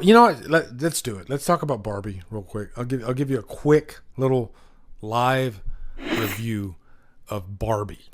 You know what? Let's do it. Let's talk about Barbie real quick. I'll give you a quick little live review of Barbie.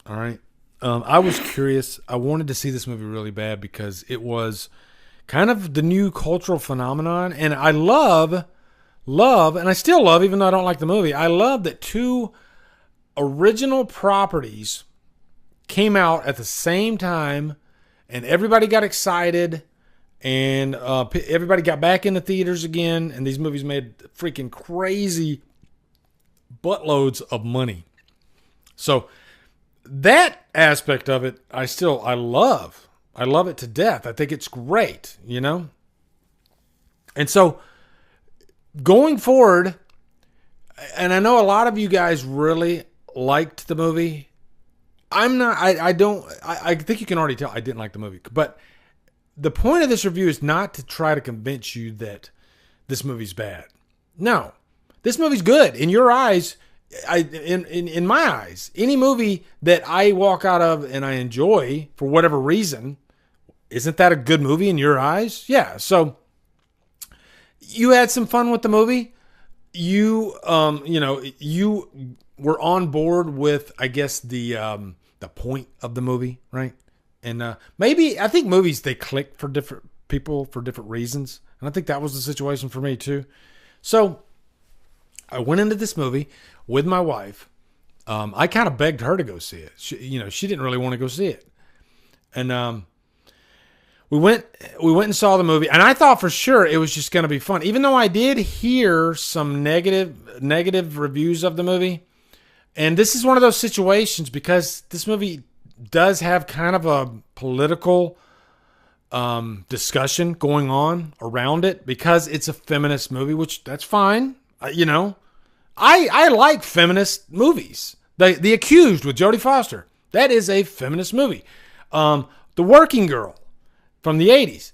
All right. I was curious. I wanted to see this movie really bad because it was kind of the new cultural phenomenon, and I love, and I still love, even though I don't like the movie. I love that two original properties came out at the same time, and everybody got excited. And everybody got back in the theaters again, and these movies made freaking crazy buttloads of money. So that aspect of it, I love. I love it to death. I think it's great, you know? And so going forward, and I know a lot of you guys really liked the movie. I think you can already tell I didn't like the movie, but the point of this review is not to try to convince you that this movie's bad. No, this movie's good in your eyes. In my eyes, any movie that I walk out of and I enjoy for whatever reason, isn't that a good movie in your eyes? Yeah. So you had some fun with the movie. You were on board with, I guess, the point of the movie, right? And maybe, I think movies, they click for different people for different reasons. And I think that was the situation for me too. So I went into this movie with my wife. I kind of begged her to go see it. She didn't really want to go see it. And we went and saw the movie. And I thought for sure it was just going to be fun. Even though I did hear some negative reviews of the movie. And this is one of those situations because this movie does have kind of a political discussion going on around it because it's a feminist movie, which that's fine. I like feminist movies. The Accused with Jodie Foster. That is a feminist movie. The Working Girl from the 80s.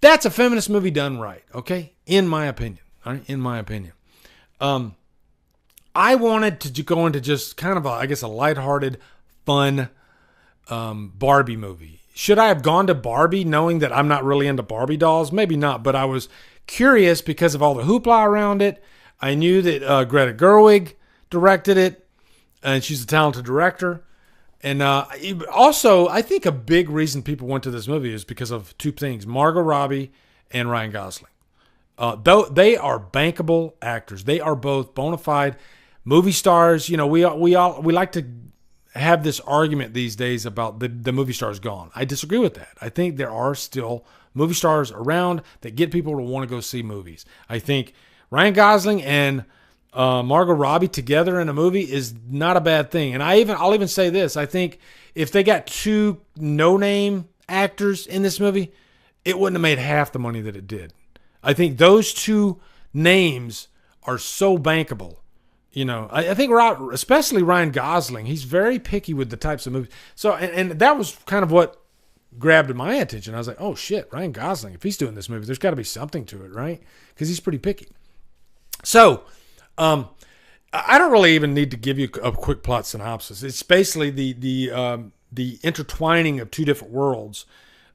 That's a feminist movie done right. Okay. In my opinion. All right? In my opinion. I wanted to go into just kind of a lighthearted, fun Barbie movie. Should I have gone to Barbie knowing that I'm not really into Barbie dolls? Maybe not, but I was curious because of all the hoopla around it. I knew that Greta Gerwig directed it, and she's a talented director. And also, I think a big reason people went to this movie is because of two things: Margot Robbie and Ryan Gosling. Though they are bankable actors, they are both bona fide movie stars. We like to have this argument these days about the movie stars gone. I disagree with that. I think there are still movie stars around that get people to want to go see movies. I think Ryan Gosling and Margot Robbie together in a movie is not a bad thing. And I'll even say this. I think if they got two no-name actors in this movie, it wouldn't have made half the money that it did. I think those two names are so bankable. I think especially Ryan Gosling, he's very picky with the types of movies. So, and that was kind of what grabbed my attention. I was like, oh shit, Ryan Gosling, if he's doing this movie, there's got to be something to it, right? Because he's pretty picky. So, I don't really even need to give you a quick plot synopsis. It's basically the intertwining of two different worlds.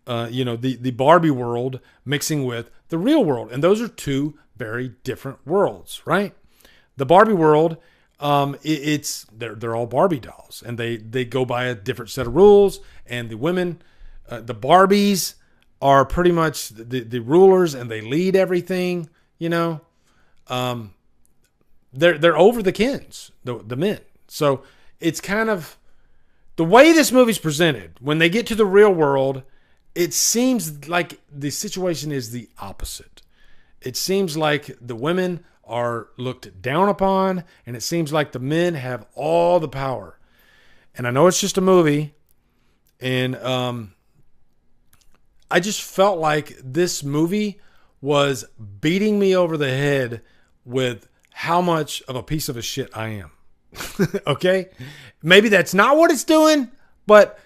The Barbie world mixing with the real world, and those are two very different worlds, right? The Barbie world, they're all Barbie dolls, and they go by a different set of rules. And the women, the Barbies, are pretty much the rulers, and they lead everything. They're over the kins, the men. So it's kind of the way this movie's presented. When they get to the real world, it seems like the situation is the opposite. It seems like the women are looked down upon, and it seems like the men have all the power. And I know it's just a movie, and I just felt like this movie was beating me over the head with how much of a piece of a shit I am. Okay? Maybe that's not what it's doing, but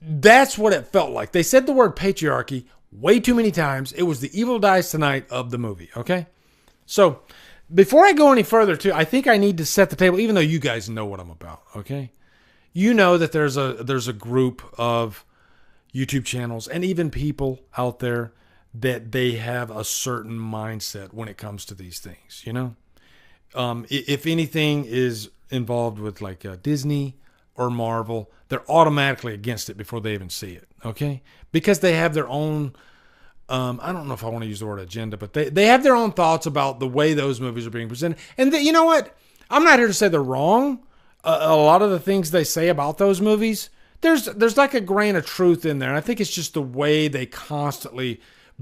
that's what it felt like. They said the word patriarchy way too many times. It was the evil dies tonight of the movie. Okay? So, before I go any further, too, I think I need to set the table, even though you guys know what I'm about, okay? You know that there's a group of YouTube channels and even people out there that they have a certain mindset when it comes to these things, you know? If anything is involved with like Disney or Marvel, they're automatically against it before they even see it, okay? Because they have their own, I don't know if I want to use the word agenda, but they have their own thoughts about the way those movies are being presented. And you know what? I'm not here to say they're wrong. A lot of the things they say about those movies, there's like a grain of truth in there. And I think it's just the way they constantly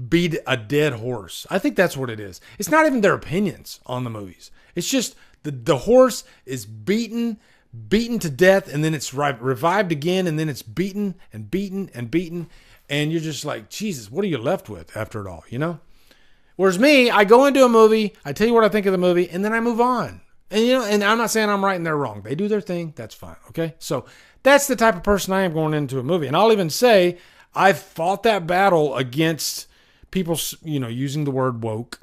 beat a dead horse. I think that's what it is. It's not even their opinions on the movies. It's just the horse is beaten to death, and then it's revived again, and then it's beaten and beaten and beaten. And you're just like, Jesus, what are you left with after it all, you know? Whereas me, I go into a movie, I tell you what I think of the movie, and then I move on. And you know, and I'm not saying I'm right and they're wrong. They do their thing, that's fine, okay? So that's the type of person I am going into a movie. And I'll even say I've fought that battle against people, you know, using the word woke.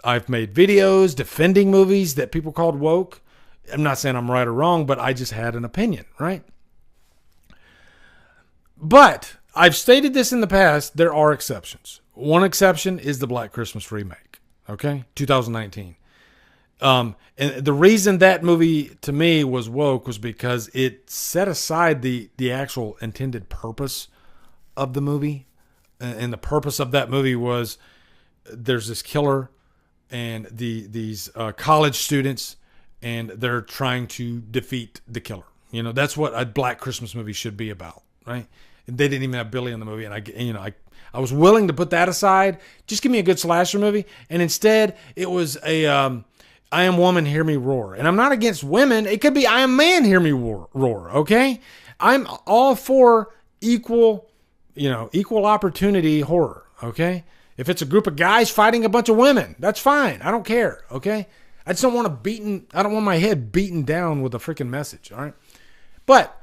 I've made videos defending movies that people called woke. I'm not saying I'm right or wrong, but I just had an opinion, right? But I've stated this in the past, there are exceptions. One exception is the Black Christmas remake, okay? 2019. And the reason that movie to me was woke was because it set aside the actual intended purpose of the movie. And the purpose of that movie was there's this killer and these college students, and they're trying to defeat the killer. You know, that's what a Black Christmas movie should be about, right? And they didn't even have Billy in the movie, and I was willing to put that aside. Just give me a good slasher movie, and instead it was a I Am Woman, Hear Me Roar. And I'm not against women. It could be I Am Man, Hear Me Roar. Okay, I'm all for equal opportunity horror. Okay. If it's a group of guys fighting a bunch of women, that's fine. I don't care, okay? I don't want my head beaten down with a freaking message, all right? But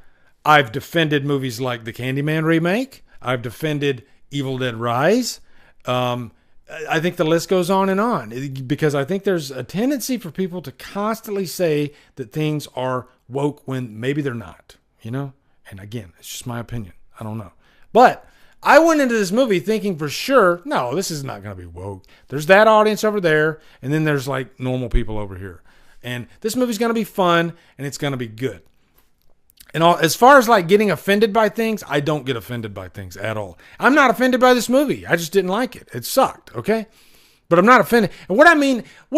I've defended movies like the Candyman remake. I've defended Evil Dead Rise. I think the list goes on, because I think there's a tendency for people to constantly say that things are woke when maybe they're not, you know? And again, it's just my opinion. I don't know. But I went into this movie thinking for sure, no, this is not going to be woke. There's that audience over there, and then there's like normal people over here. And this movie's going to be fun, and it's going to be good. And as far as like getting offended by things, I don't get offended by things at all. I'm not offended by this movie. I just didn't like it. It sucked, okay? But I'm not offended. And what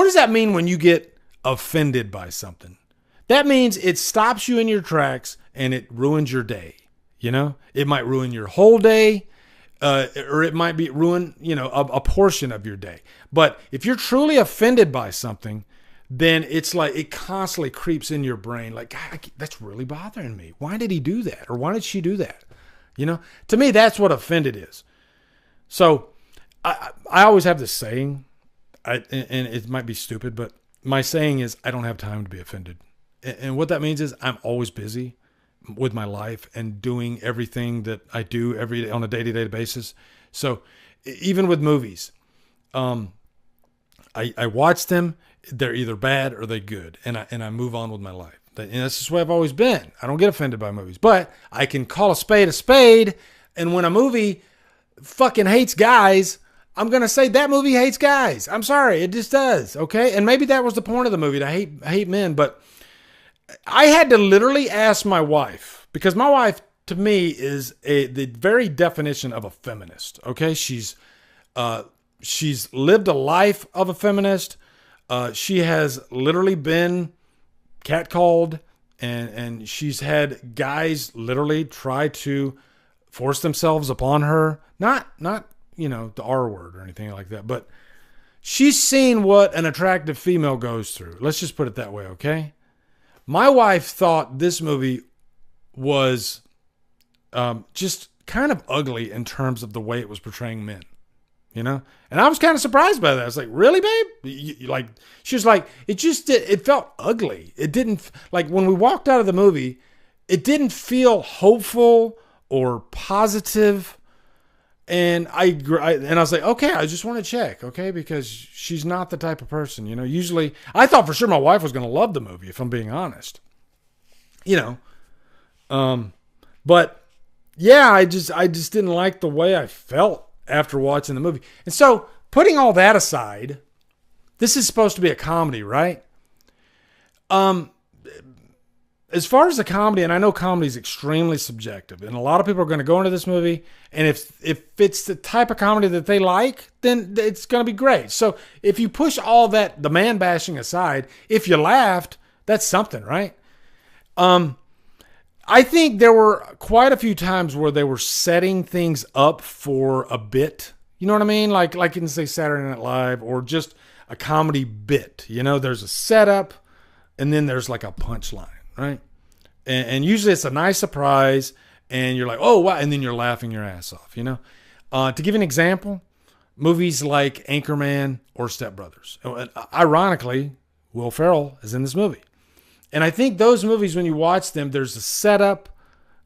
does that mean when you get offended by something? That means it stops you in your tracks and it ruins your day. You know, it might ruin your whole day. Or it might be ruin, a portion of your day. But if you're truly offended by something, then it's like it constantly creeps in your brain. Like, God, that's really bothering me. Why did he do that? Or why did she do that? You know, to me, that's what offended is. So I always have this saying, and it might be stupid, but my saying is, I don't have time to be offended. And what that means is I'm always busy with my life and doing everything that I do every day on a day-to-day basis. So even with movies, I watch them. They're either bad or they're good. And I move on with my life. And that's just the way I've always been. I don't get offended by movies, but I can call a spade. And when a movie fucking hates guys, I'm going to say that movie hates guys. I'm sorry. It just does. Okay. And maybe that was the point of the movie, to hate men, but I had to literally ask my wife, because my wife to me is the very definition of a feminist. Okay. She's lived a life of a feminist. She has literally been catcalled, and she's had guys literally try to force themselves upon her. Not, the R word or anything like that, but she's seen what an attractive female goes through. Let's just put it that way. Okay. My wife thought this movie was just kind of ugly in terms of the way it was portraying men, and I was kind of surprised by that. I was like, really, babe? She was like, it felt ugly. It didn't, like, when we walked out of the movie, it didn't feel hopeful or positive. And I was like, okay, I just want to check, okay, because she's not the type of person, usually I thought for sure my wife was going to love the movie, if I'm being honest, but yeah, I just didn't like the way I felt after watching the movie. And so, putting all that aside, this is supposed to be a comedy, right? As far as the comedy, and I know comedy is extremely subjective, and a lot of people are going to go into this movie, and if it's the type of comedy that they like, then it's going to be great. So if you push all that, the man bashing aside, if you laughed, that's something, right? I think there were quite a few times where they were setting things up for a bit. You know what I mean? Like in, say, Saturday Night Live, or just a comedy bit. You know, there's a setup, and then there's like a punchline. Right? And usually it's a nice surprise, and you're like, oh, wow. And then you're laughing your ass off, you know? To give an example, movies like Anchorman or Step Brothers. Ironically, Will Ferrell is in this movie. And I think those movies, when you watch them, there's a setup,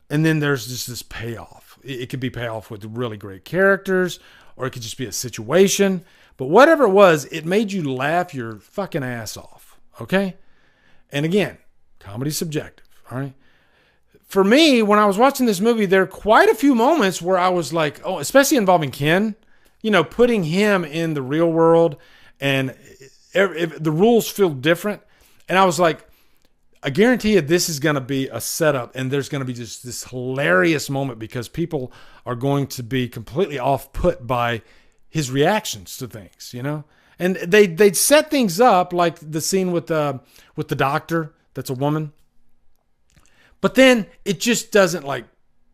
and then there's just this payoff. It could be payoff with really great characters, or it could just be a situation. But whatever it was, it made you laugh your fucking ass off, okay? And again, comedy's subjective, all right? For me, when I was watching this movie, there are quite a few moments where I was like, oh, especially involving Ken, you know, putting him in the real world, and the rules feel different. And I was like, I guarantee you this is going to be a setup, and there's going to be just this hilarious moment because people are going to be completely off-put by his reactions to things, you know? And they'd set things up, like the scene with the doctor that's a woman. But then it just doesn't like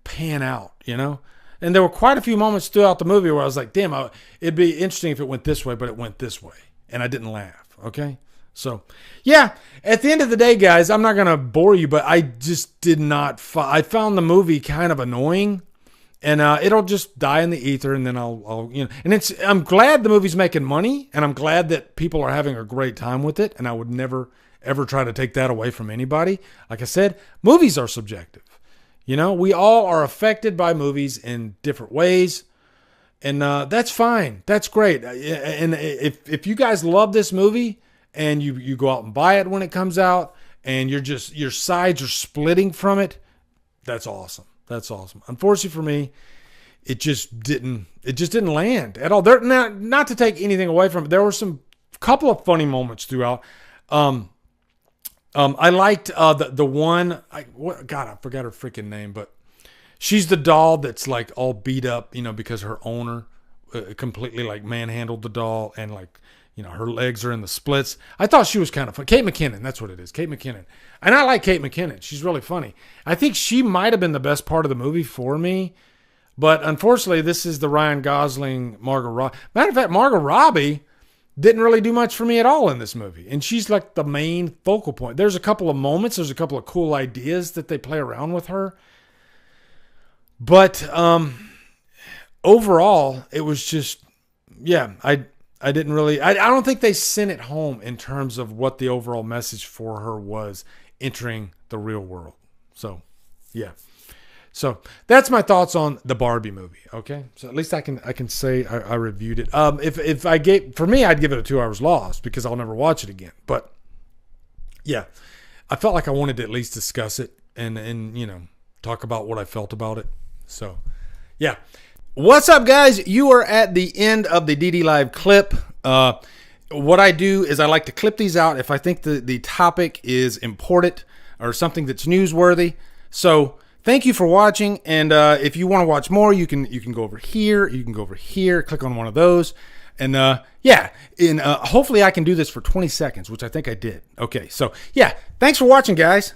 pan out, you know? And there were quite a few moments throughout the movie where I was like, damn, it'd be interesting if it went this way, but it went this way. And I didn't laugh, okay? So, yeah, at the end of the day, guys, I'm not going to bore you, but I just did not, I found the movie kind of annoying. And it'll just die in the ether, and then I'll you know. And I'm glad the movie's making money, and I'm glad that people are having a great time with it. And I would never ever try to take that away from anybody. Like I said, movies are subjective. You know, we all are affected by movies in different ways, and that's fine. That's great. And if you guys love this movie and you go out and buy it when it comes out, and your sides are splitting from it, that's awesome. That's awesome. Unfortunately for me, it just didn't land at all. There, not to take anything away from it, there were some couple of funny moments throughout. I liked the one. God, I forgot her freaking name, but she's the doll that's like all beat up, you know, because her owner completely like manhandled the doll, and like, you know, her legs are in the splits. I thought she was kind of fun. Kate McKinnon, that's what it is. Kate McKinnon. And I like Kate McKinnon. She's really funny. I think she might have been the best part of the movie for me. But unfortunately, this is the Ryan Gosling, Margot Robbie. Matter of fact, Margot Robbie didn't really do much for me at all in this movie. And she's like the main focal point. There's a couple of moments. There's a couple of cool ideas that they play around with her. But overall, it was just, yeah, I didn't really, I don't think they sent it home in terms of what the overall message for her was entering the real world. So, yeah. So that's my thoughts on the Barbie movie. Okay. So at least I can say I reviewed it. If I gave, for me, I'd give it a 2 hours lost because I'll never watch it again. But yeah, I felt like I wanted to at least discuss it and, you know, talk about what I felt about it. So yeah. What's up, guys? You are at the end of the DD Live clip. What I do is I like to clip these out if I think the topic is important or something that's newsworthy. So thank you for watching. And if you want to watch more, you can go over here. You can go over here, click on one of those. And yeah, and hopefully I can do this for 20 seconds, which I think I did. Okay, so yeah, thanks for watching, guys.